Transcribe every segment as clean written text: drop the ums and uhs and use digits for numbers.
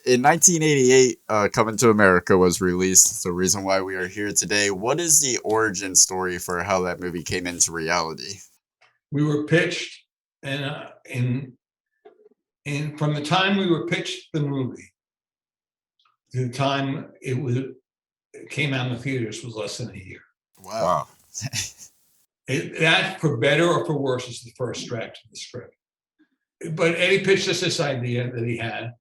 in 1988, Coming to America was released. It's the reason why we are here today. What is the origin story for how that movie came into reality? We were pitched, and from the time we were pitched the movie to the time it came out in the theaters was less than a year. Wow. That, for better or for worse, is the first draft of the script. But Eddie pitched us this idea that he had,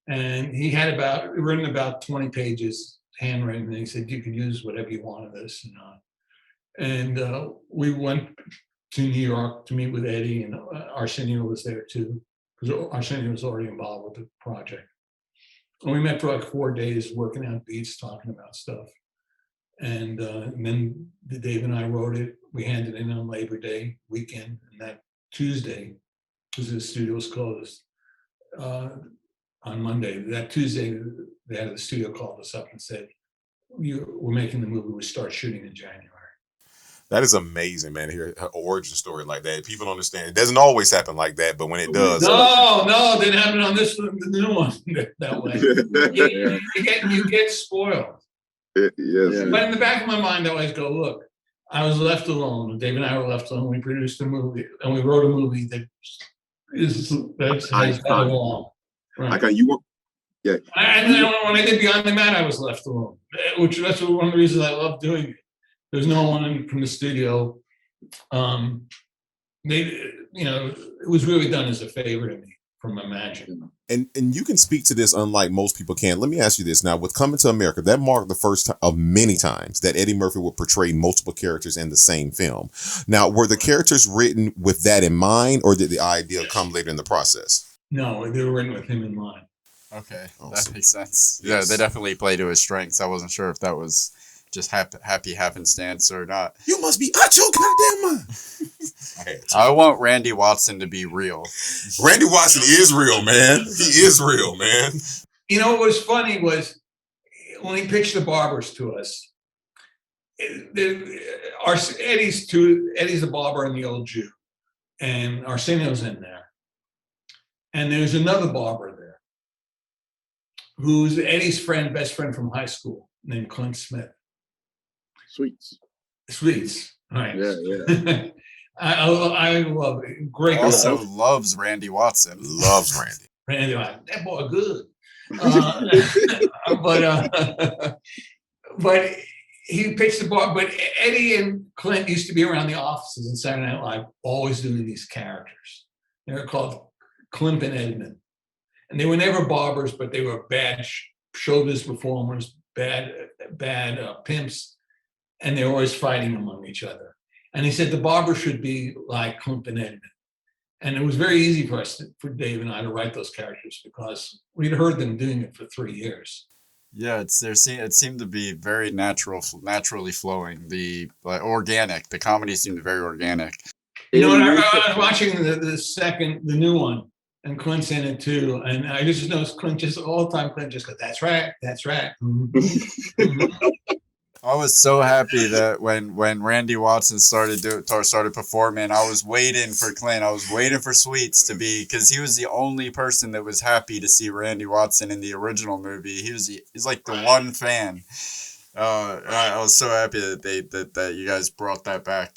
and he had written about 20 pages, handwritten, and he said, you could use whatever you want of this. And we went to New York to meet with Eddie, and Arsenio was there too, because Arsenio was already involved with the project. And we met for like 4 days, working out beats, talking about stuff. And then Dave and I wrote it. We handed it in on Labor Day weekend, and that Tuesday, because the studio was closed on Monday, that Tuesday, the head of the studio called us up and said, we're making the movie. We start shooting in January. That is amazing, man. Hear an origin story like that. People don't understand. It doesn't always happen like that, but when it does. No, it didn't happen on the new one that way. You get spoiled. Yes. But in the back of my mind, I always go, look, I was left alone. Dave and I were left alone. We produced a movie, and we wrote a movie that's had along. Right. Yeah. And then when I did Beyond the Mat, I was left alone, which that's one of the reasons I love doing it. There's no one from the studio. It was really done as a favor to me from Imagine. And you can speak to this unlike most people can. Let me ask you this now. With Coming to America, that marked the first time of many times that Eddie Murphy would portray multiple characters in the same film. Now, were the characters written with that in mind, or did the idea come later in the process? No, they were written with him in mind. Okay, awesome. That makes sense. Yes. Yeah, they definitely play to his strengths. I wasn't sure if that was just happy happenstance or not. You must be out your goddamn mind. I want Randy Watson to be real. Randy Watson is real, man. He is real, man. You know what was funny was when he pitched the barbers to us. Eddie's a barber and the old Jew, and Arsenio's in there, and there's another barber there who's Eddie's best friend from high school, named Clint Smith. Sweets. Right. Yeah. I love it. Great. Also loves Randy Watson. Loves Randy. Randy Watson. That boy good. But he pitched the bar. But Eddie and Clint used to be around the offices in Saturday Night Live, always doing these characters. They were called Clint and Edmund. And they were never barbers, but they were bad showbiz performers, bad pimps. And they're always fighting among each other. And he said the barber should be like Clint and Edmund. And it was very easy for Dave and I to write those characters because we'd heard them doing it for 3 years. Yeah, it seemed to be very naturally flowing. Organic. The comedy seemed very organic. You know, I was watching the new one, and Clint's in it too. And I just noticed Clint all the time. Clint just goes, "That's right, that's right." Mm-hmm. I was so happy that when Randy Watson started performing, I was waiting for Clint. I was waiting for Sweets to be, because he was the only person that was happy to see Randy Watson in the original movie. He's like the one fan. I was so happy that you guys brought that back.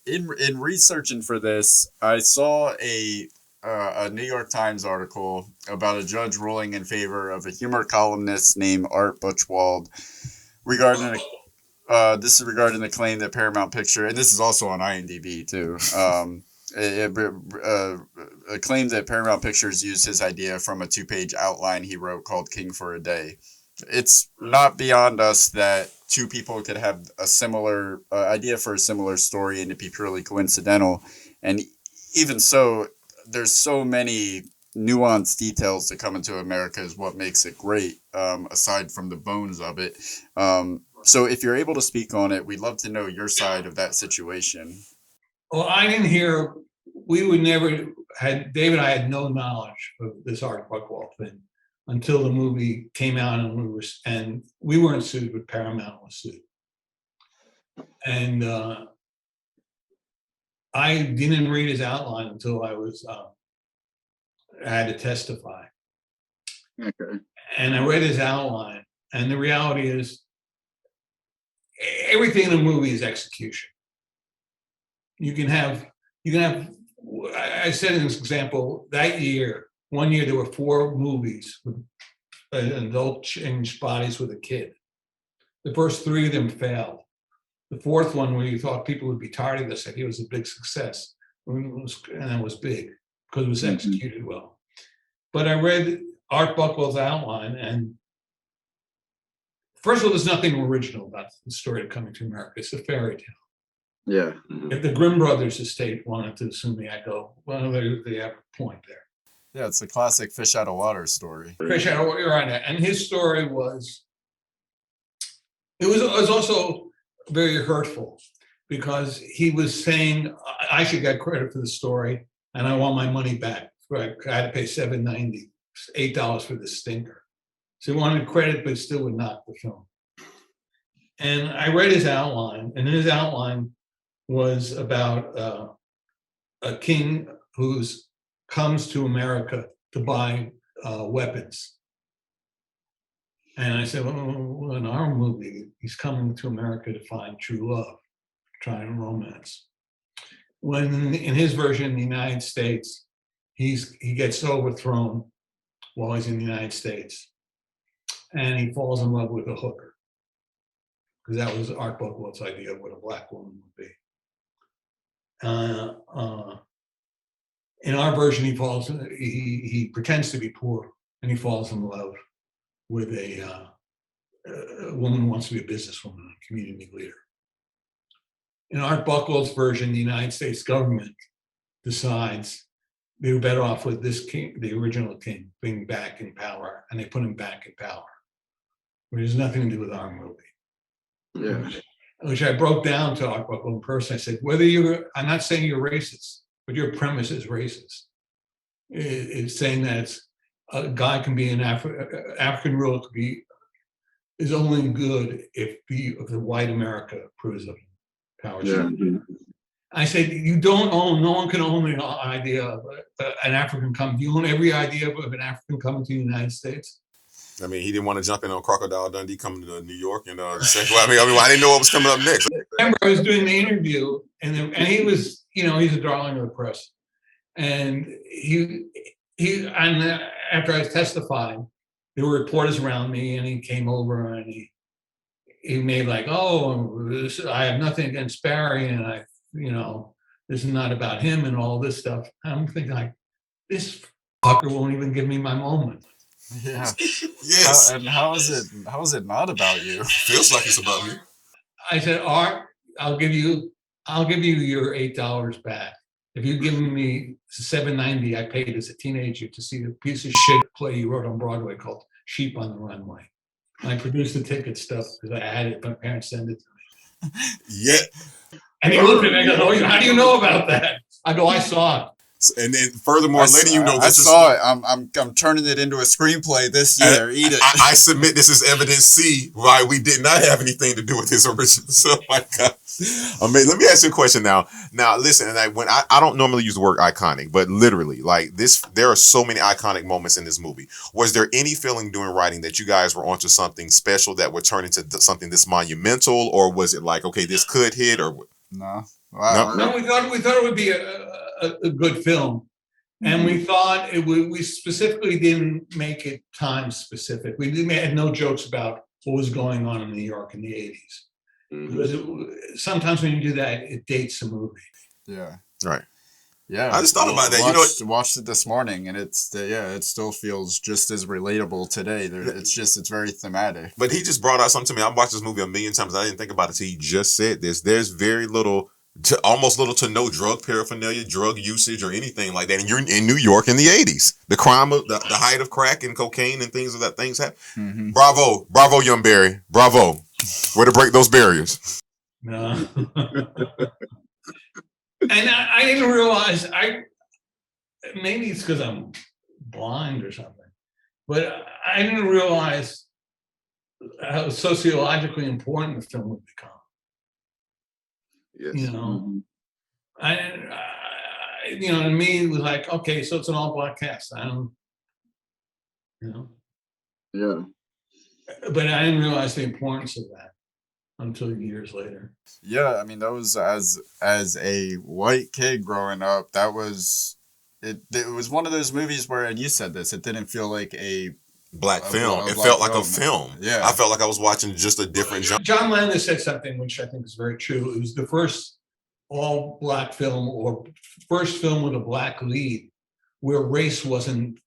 In researching for this, I saw a New York Times article about a judge ruling in favor of a humor columnist named Art Buchwald. Regarding the claim that Paramount Picture, and this is also on IMDb too, a claim that Paramount Pictures used his idea from a 2-page outline he wrote called King for a Day. It's not beyond us that two people could have a similar idea for a similar story and it be purely coincidental. And even so, there's so many nuanced details that come into America is what makes it great, aside from the bones of it. So if you're able to speak on it, we'd love to know your side of that situation. Well, I didn't hear, Dave and I had no knowledge of this Art Buchwald thing until the movie came out, and we weren't sued, but Paramount was sued. And I didn't read his outline until I had to testify. Okay. And I read his outline, and the reality is everything in a movie is execution. You can have, I said in this example, that year, one year there were 4 movies with an adult changed bodies with a kid. The first 3 of them failed. The 4th one, where you thought people would be tired of this, I think it was a big success. And it was big because it was executed well. But I read Art Buchwald's outline, and first of all, there's nothing original about the story of Coming to America. It's a fairy tale. Yeah. If the Grimm brothers estate wanted to sue me, I go, well, they have a point there. Yeah, it's a classic fish out of water story. Fish out of water, you're right. And his story was, it was also very hurtful because he was saying I should get credit for the story and I want my money back. Right? I had to pay $7.90, $8 for the stinker. So he wanted credit, but still would knock the film. And I read his outline, and his outline was about a king who comes to America to buy weapons. And I said, well, in our movie, he's coming to America to find true love, trying romance. When in his version in the United States, he gets overthrown while he's in the United States. And he falls in love with a hooker. Because that was Art Buchwald's idea of what a black woman would be. In our version, he pretends to be poor, and he falls in love with a woman who wants to be a businesswoman, a community leader. In Art Buchwald's version, the United States government decides they were better off with this king, the original king, being back in power, and they put him back in power, which has nothing to do with our movie. Yeah. Which I broke down to Art Buchwald in person. I said, I'm not saying you're racist, but your premise is racist. It's saying that a guy can be an African ruler is only good if the white America approves of him. Power. Yeah. I said, you don't own, no one can own the idea of an African coming. Do you own every idea of an African coming to the United States? I mean, he didn't want to jump in on Crocodile Dundee coming to New York, and say, well, I mean, I didn't know what was coming up next. I remember I was doing the interview, and he was, he's a darling of the press, and and after I was testifying, there were reporters around me, and he came over and he made like, oh, I have nothing against Barry, and this is not about him and all this stuff. I'm thinking like, this fucker won't even give me my moment. Yeah. Yes. How is it not about you? Feels like it's about me. I said, Art, I'll give you your $8 back. If you give me $7.90 I paid as a teenager to see the piece of shit play you wrote on Broadway called Sheep on the Runway. And I produced the ticket stuff because I had it, my parents sent it to me. Yeah. And he looked at me and goes, oh, how do you know about that? I go, I saw it. And then furthermore, letting you know, I saw it. I'm turning it into a screenplay this year. Eat it. I submit this is evidence C why we did not have anything to do with his original. So my God. I mean, let me ask you a question now. Now, listen, and I don't normally use the word iconic, but literally, like this, there are so many iconic moments in this movie. Was there any feeling during writing that you guys were onto something special that would turn into something this monumental, or was it like, okay, this could hit, or no? Wow. No, we thought it would be a good film, and we thought we specifically didn't make it time specific. We had no jokes about what was going on in New York in the 80s. Because sometimes when you do that, it dates a movie. Yeah. Right. Yeah. I just thought about that. Watched it this morning, and it still feels just as relatable today. It's very thematic. But he just brought out something to me. I've watched this movie a million times. I didn't think about it until he just said this. There's very little, almost little to no drug paraphernalia, drug usage, or anything like that. And you're in New York in the 80s. The crime of the height of crack and cocaine and things happen. Mm-hmm. Bravo, young Barry. Bravo. Way to break those barriers. No. And I didn't realize, maybe it's because I'm blind or something, but I didn't realize how sociologically important the film would become. Yes. To me, it was like, okay, so it's an all-black cast. Yeah. But I didn't realize the importance of that until years later. Yeah, I mean, that was as a white kid growing up, that was it. It was one of those movies where, and you said this, it didn't feel like Black film. a It black felt like a film. film. Yeah, I felt like I was watching just a different genre. John Landis said something which I think is very true. It was the first all black film, or first film with a black lead where race wasn't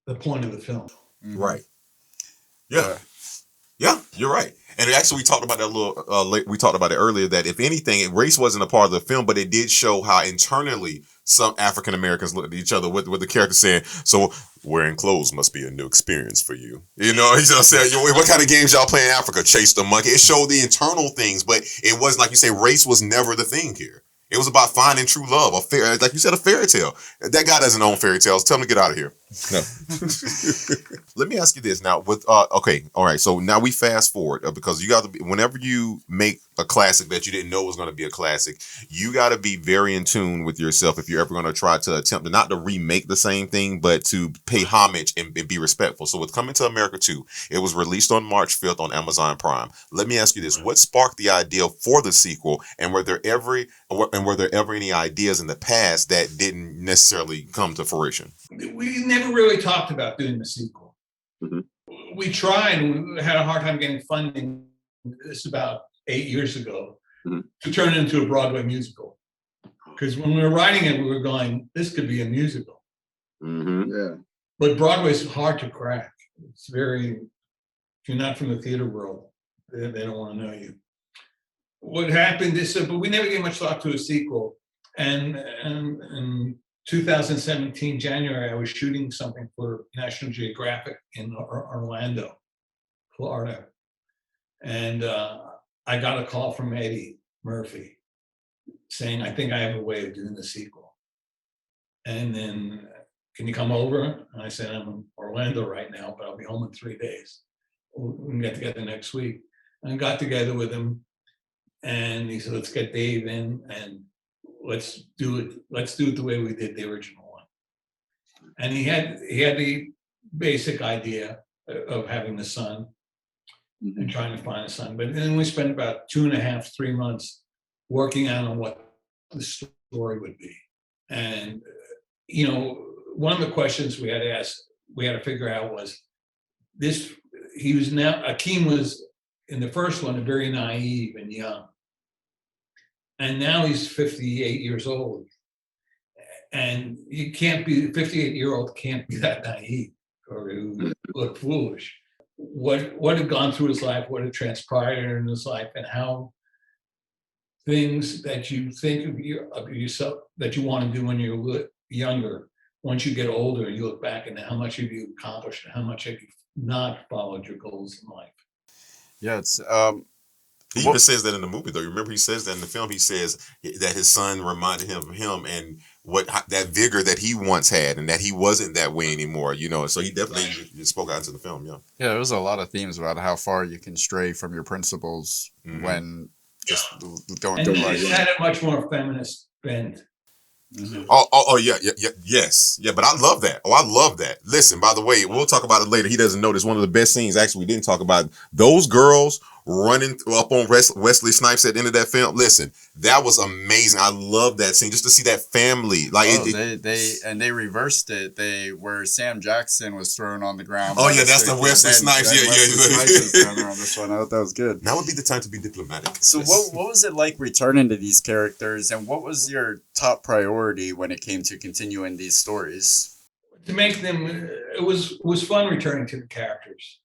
the point of the film. Mhm. Right. Yeah. Yeah, you're right. And actually, we talked about that a little. We talked about it earlier. That if anything, race wasn't a part of the film, but it did show how internally some African Americans looked at each other. With the character saying, "So wearing clothes must be a new experience for you." You know, he's just saying, "What kind of games y'all play in Africa? Chase the monkey." It showed the internal things, but it wasn't like you say. Race was never the thing here. It was about finding true love, like you said, a fairy tale. That guy doesn't own fairy tales. Tell him to get out of here. No. Let me ask you this now. With okay, all right. So now we fast forward because you got to be. Whenever you make a classic that you didn't know was going to be a classic, you got to be very in tune with yourself if you're ever going to try to attempt not to remake the same thing, but to pay homage and be respectful. So with Coming to America 2, it was released on March 5th on Amazon Prime. Let me ask you this: what sparked the idea for the sequel, and were there ever any ideas in the past that didn't necessarily come to fruition? We never really talked about doing the sequel. Mhm. We tried, and we had a hard time getting funding. This is about 8 years ago, Mhm. to turn it into a Broadway musical. Because when we were writing it, we were going, this could be a musical. Yeah. But Broadway's hard to crack. It's very, if you're not from the theater world, they don't want to know you. What happened is, but we never gave much thought to a sequel. And in 2017, January, I was shooting something for National Geographic in Orlando, Florida. And I got a call from Eddie Murphy saying, I think I have a way of doing the sequel. And then, can you come over? And I said, I'm in Orlando right now, but I'll be home in 3 days. We can get together next week. And got together with him. And he said, let's get Dave in and let's do it. Let's do it the way we did the original one. And he had the basic idea of having the son and trying to find a son. But then we spent about 2.5, 3 months working on what the story would be. And, you know, one of the questions we had to figure out was this, Akeem was in the first one, very naive and young. And now he's 58 years old. And you can't be, 58-year-old can't be that naive or look foolish. What had gone through his life, what had transpired in his life, and how things that you think of yourself that you want to do when you're younger, once you get older, you look back and how much have you accomplished and how much have you not followed your goals in life. Yeah, it's He even says that in the movie, though. You remember he says that in the film. He says that his son reminded him of him and that vigor that he once had, and that he wasn't that way anymore. You know, so he definitely spoke out into the film. Yeah, yeah. There was a lot of themes about how far you can stray from your principles when just going through life. It had a much more feminist bent. Mm-hmm. Yes. But I love that. I love that. Listen, by the way, we'll talk about it later. He doesn't know this. One of the best scenes, actually, we didn't talk about those girls running up on Wesley Snipes at the end of that film. Listen, that was amazing. I love that scene, just to see that family. Like they reversed it. Where Sam Jackson was thrown on the ground. Oh yeah, that's the Wesley Snipes. Yeah. On this one. I thought that was good. Now would be the time to be diplomatic. So what was it like returning to these characters, and what was your top priority when it came to continuing these stories? To make them, it was fun returning to the characters.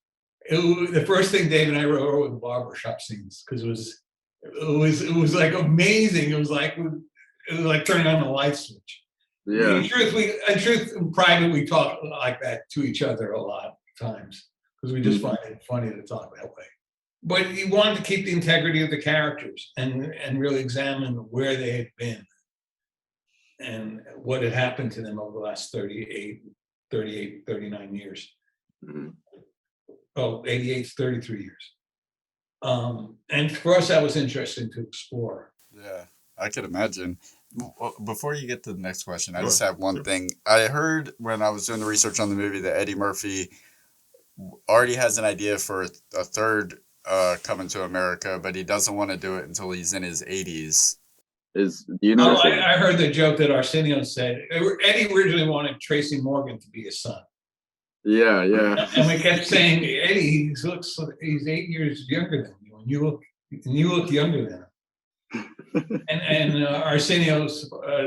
The first thing Dave and I wrote were the barbershop scenes, because it was like amazing. It was like turning on the light switch. Yeah. In truth, in private, we talk like that to each other a lot of times because we just find it funny to talk that way. But you wanted to keep the integrity of the characters and really examine where they had been and what had happened to them over the last 39 years. Mm-hmm. Oh, 88, 33 years. And for us, that was interesting to explore. Yeah, I could imagine. Before you get to the next question, I just have one thing. I heard when I was doing the research on the movie that Eddie Murphy already has an idea for a third Coming to America, but he doesn't want to do it until he's in his 80s. You know? Oh, I heard the joke that Arsenio said. Eddie originally wanted Tracy Morgan to be his son. Yeah, yeah. And we kept saying, Eddie, he's 8 years younger than you, and you look younger than him. and Arsenio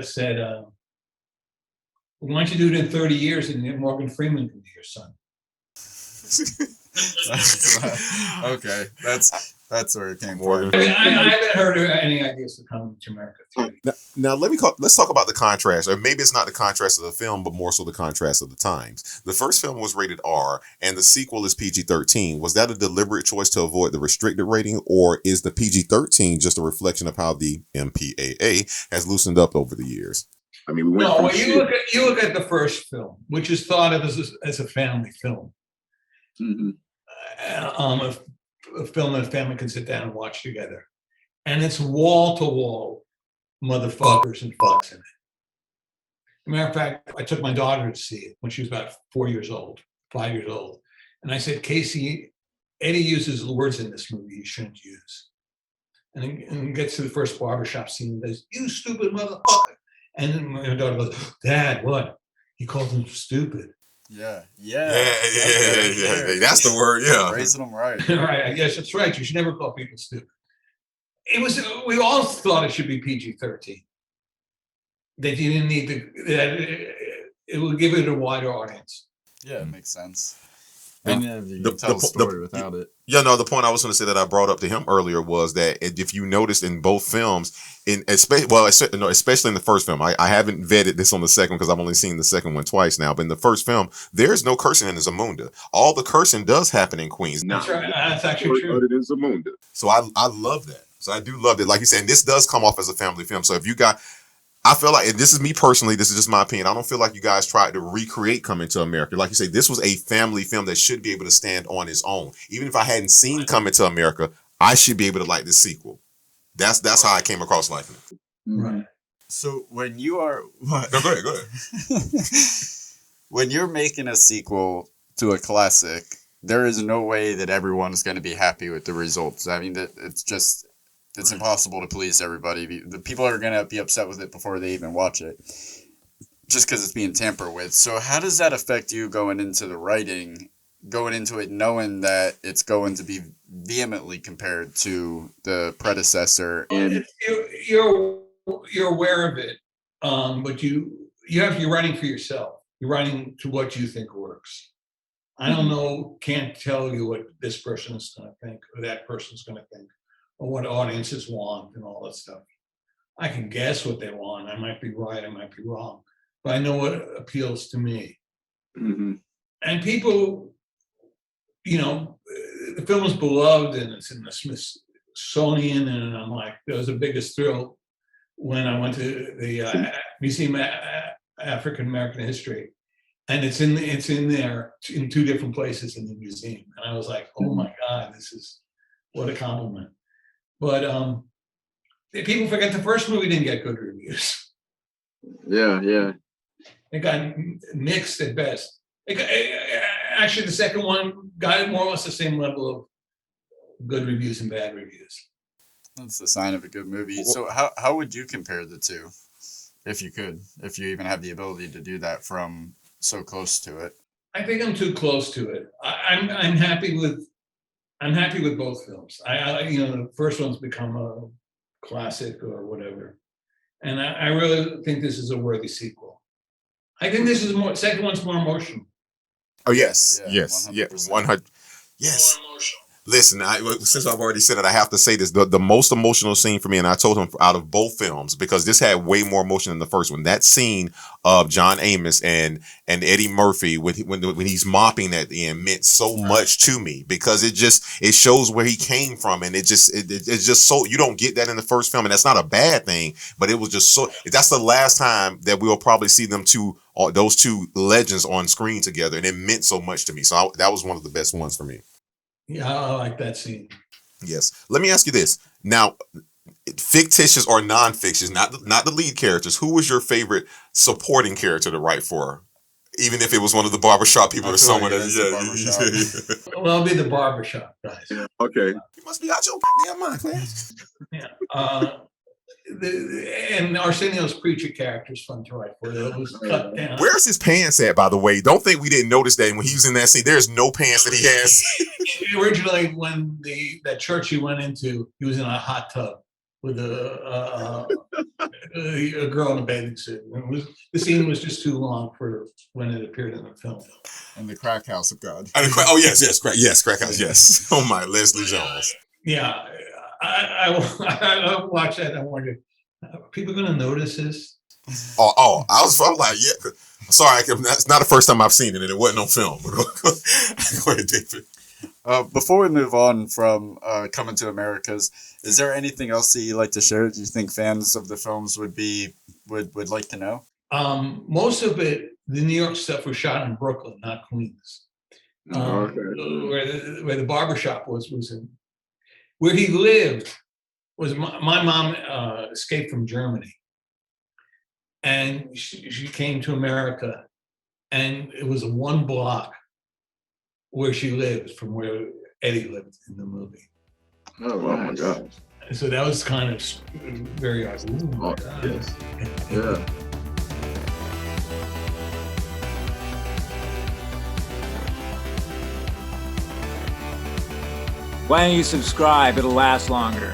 said, why don't you do it in 30 years and then Morgan Freeman can be your son? Okay, that's where it came Morgan. from. I haven't heard of any ideas for Coming to America 3. Now let's talk about the contrast, or maybe it's not the contrast of the film, but more so the contrast of the times. The first film was rated R, and the sequel is PG-13. Was that a deliberate choice to avoid the restricted rating, or is the PG-13 just a reflection of how the MPAA has loosened up over the years? I mean, we went you look at the first film, which is thought of as a family film. Mm-hmm. A film that a family can sit down and watch together, and it's wall to wall motherfuckers and fucks in it. As a matter of fact, I took my daughter to see it when she was about 5 years old, and I said, Casey, Eddie uses words in this movie he shouldn't use, and gets to the first barbershop scene and says, "You stupid motherfucker," and then my daughter goes, "Dad, what? He called him stupid." Yeah. That's the word. Yeah, Raising them right. Right. Yes, that's right. You should never call people stupid. We all thought it should be PG-13. That you didn't need it will give it a wider audience. Yeah, it makes sense. And And you can tell the story without it. Yeah, no, the point I was going to say that I brought up to him earlier was that if you noticed in both films, especially in the first film, I haven't vetted this on the second because I've only seen the second one twice now, but in the first film, there's no cursing in Zamunda. All the cursing does happen in Queens. That's right. That's actually true. Other than Zamunda. So I love that. So I do love it. Like you said, and this does come off as a family film. So if you got, I feel like, and this is me personally, this is just my opinion, I don't feel like you guys tried to recreate Coming to America. Like you say, this was a family film that should be able to stand on its own. Even if I hadn't seen Coming to America, I should be able to like the sequel. That's how I came across liking it. Right. So when you are what? No, go ahead. When you're making a sequel to a classic, there is no way that everyone's going to be happy with the results. I mean, it's impossible to please everybody. The people are going to be upset with it before they even watch it, just because it's being tampered with. So how does that affect you going into the writing, going into it knowing that it's going to be vehemently compared to the predecessor? And you're aware of it, but you're writing for yourself. You're writing to what you think works. I don't know, can't tell you what this person is going to think or that person's going to think, or what audiences want and all that stuff. I can guess what they want. I might be right, I might be wrong, but I know what appeals to me. Mm-hmm. And people, the film is beloved and it's in the Smithsonian, and I'm like, that was the biggest thrill when I went to the Museum of African American History, and it's in there in two different places in the museum, and I was like, oh my God, this is what a compliment. But people forget the first movie didn't get good reviews. Yeah. It got mixed at best. Actually, the second one got more or less the same level of good reviews and bad reviews. That's the sign of a good movie. So how would you compare the two, if you could, if you even have the ability to do that from so close to it? I think I'm too close to it. I'm happy with both films. The first one's become a classic or whatever, and I really think this is a worthy sequel. I think this is second one's more emotional. Oh yes, Yeah, yes, 100%. 100. Yes. More emotional. Listen, since I've already said it, I have to say this. The most emotional scene for me, and I told him out of both films, because this had way more emotion than the first one. That scene of John Amos and Eddie Murphy when he's mopping at the end meant so much to me, because it shows where he came from, and it's just so, you don't get that in the first film, and that's not a bad thing, but it was just so, that's the last time that we'll probably see those two legends on screen together, and it meant so much to me. So that was one of the best ones for me. Yeah, I like that scene. Yes. Let me ask you this. Now, fictitious or non-fictitious, not the lead characters, who was your favorite supporting character to write for Even if it was one of the barbershop people I or feel like someone it is the that, Well, I'll be the barbershop guys. Yeah. Okay. You must be out your damn mind, Clarence. Yeah. And Arsenio's preacher character is fun to write for. It was cut down. Where's his pants at, by the way? Don't think we didn't notice that when he was in that scene. There's no pants that he has. Originally, when that church he went into, he was in a hot tub with a girl in a bathing suit. And the scene was just too long for when it appeared in the film. In the crack house of God. Oh, yes, crack house, yes. Oh, my, Leslie Jones. Yeah, I watched that and I wondered, are people going to notice this? I was like, yeah. Sorry, that's not the first time I've seen it, and it wasn't on film. Go ahead, David. Before we move on from Coming to Americas, is there anything else that you'd like to share? Do you think fans of the films would like to know? Most of it, the New York stuff was shot in Brooklyn, not Queens. Okay. Where the barbershop was in. Where he lived was my mom escaped from Germany. And she came to America, and it was a 1 block where she lived from where Eddie lived in the movie. Oh my God. So that was kind of very odd. Ooh, my God. Yes. Yeah. Why don't you subscribe? It'll last longer.